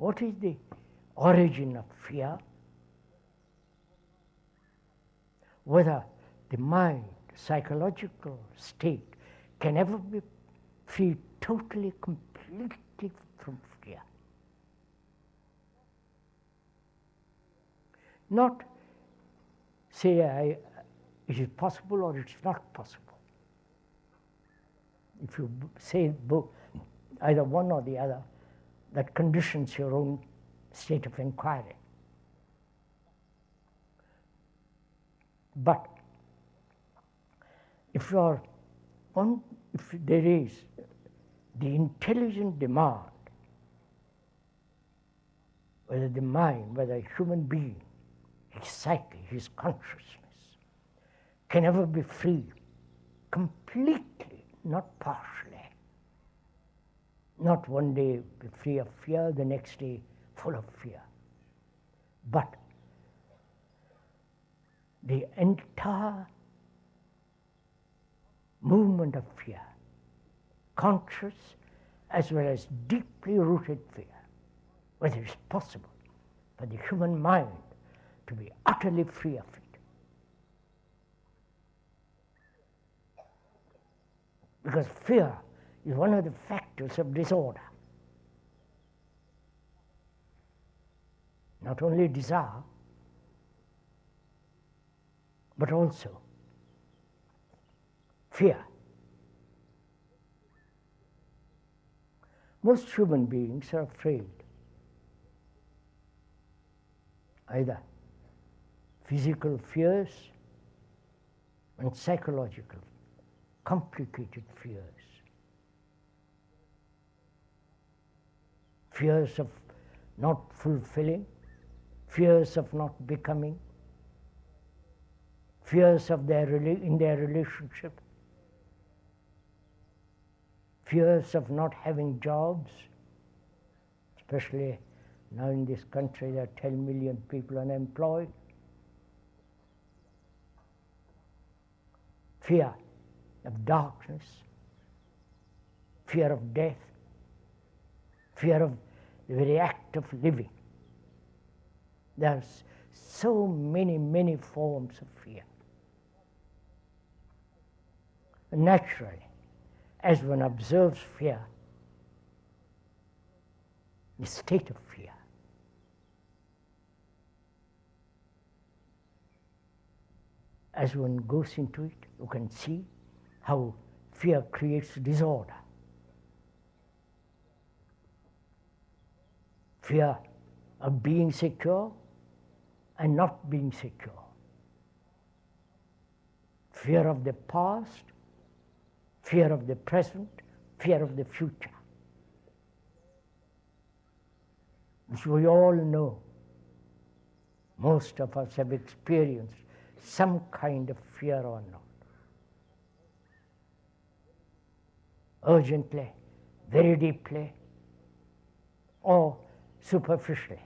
What is the origin of fear? Whether the mind, psychological state, can ever be free totally, completely from fear. Not say it is possible or it's not possible. If you say both, either one or the other, that conditions your own state of inquiry. But if there is the intelligent demand, whether the mind, whether a human being, his psyche, his consciousness, can ever be free completely, not partially. Not one day be free of fear, the next day full of fear. But the entire movement of fear, conscious as well as deeply rooted fear, whether it's possible for the human mind to be utterly free of it. Because fear is one of the factors of disorder. Not only desire, but also fear. Most human beings are afraid, either physical fears and psychological, complicated fears. Fears of not fulfilling, fears of not becoming, fears of in their relationship, fears of not having jobs, especially now in this country there are 10 million people unemployed. Fear of darkness, fear of death, fear of the very act of living. There are so many, many forms of fear. Naturally, as one observes fear, the state of fear, as one goes into it, you can see how fear creates disorder. Fear of being secure and not being secure. Fear of the past, fear of the present, fear of the future, which we all know. Most of us have experienced some kind of fear or not. Urgently, very deeply, or superficially.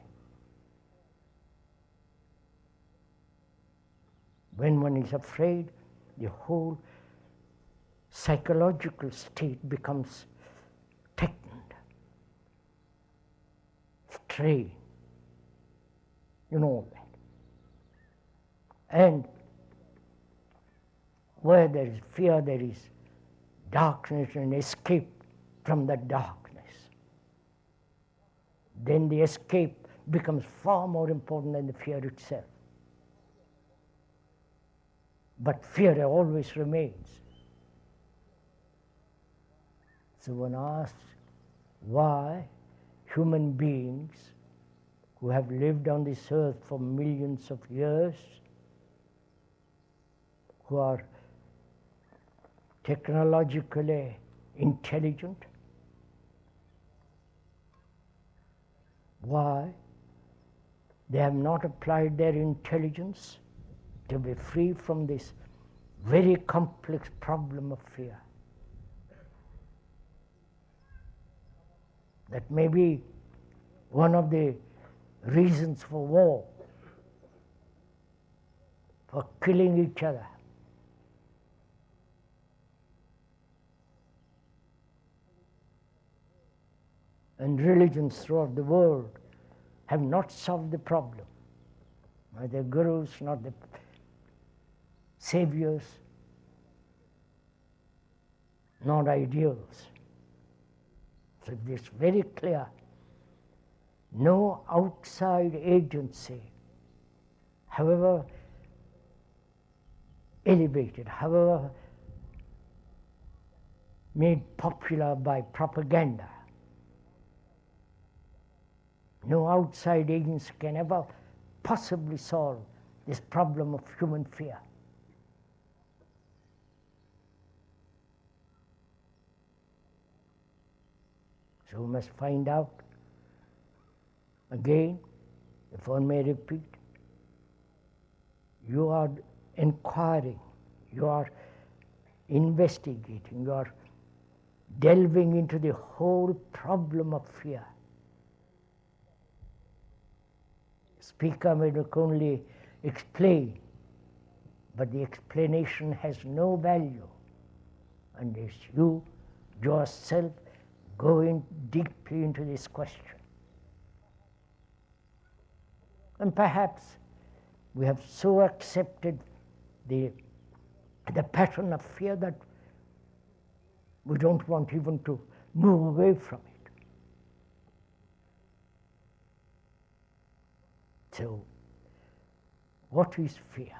When one is afraid, the whole psychological state becomes tightened, strained. You know all that. And where there is fear, there is darkness and escape from that darkness. Then the escape becomes far more important than the fear itself. But fear always remains. So one asks why human beings who have lived on this earth for millions of years, who are technologically intelligent, why they have not applied their intelligence to be free from this very complex problem of fear. That may be one of the reasons for war, for killing each other. And religions throughout the world have not solved the problem. Neither gurus nor the saviors, nor ideals. So it is very clear. No outside agency, however elevated, however made popular by propaganda, no outside agency can ever possibly solve this problem of human fear. So we must find out. Again, if one may repeat, you are inquiring, you are investigating, you are delving into the whole problem of fear. Speaker may not only explain, but the explanation has no value unless you yourself go in deeply into this question. And perhaps we have so accepted the pattern of fear that we don't want even to move away from it. So, what is fear?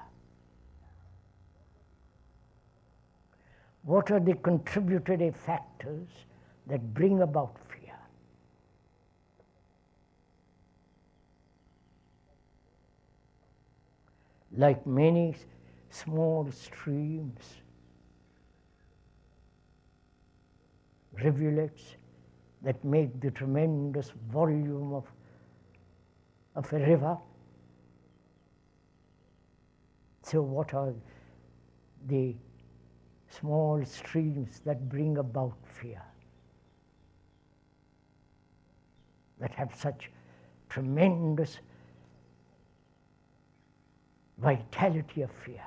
What are the contributory factors that bring about fear? Like many small streams, rivulets that make the tremendous volume of a river. So what are the small streams that bring about fear, that have such tremendous vitality of fear?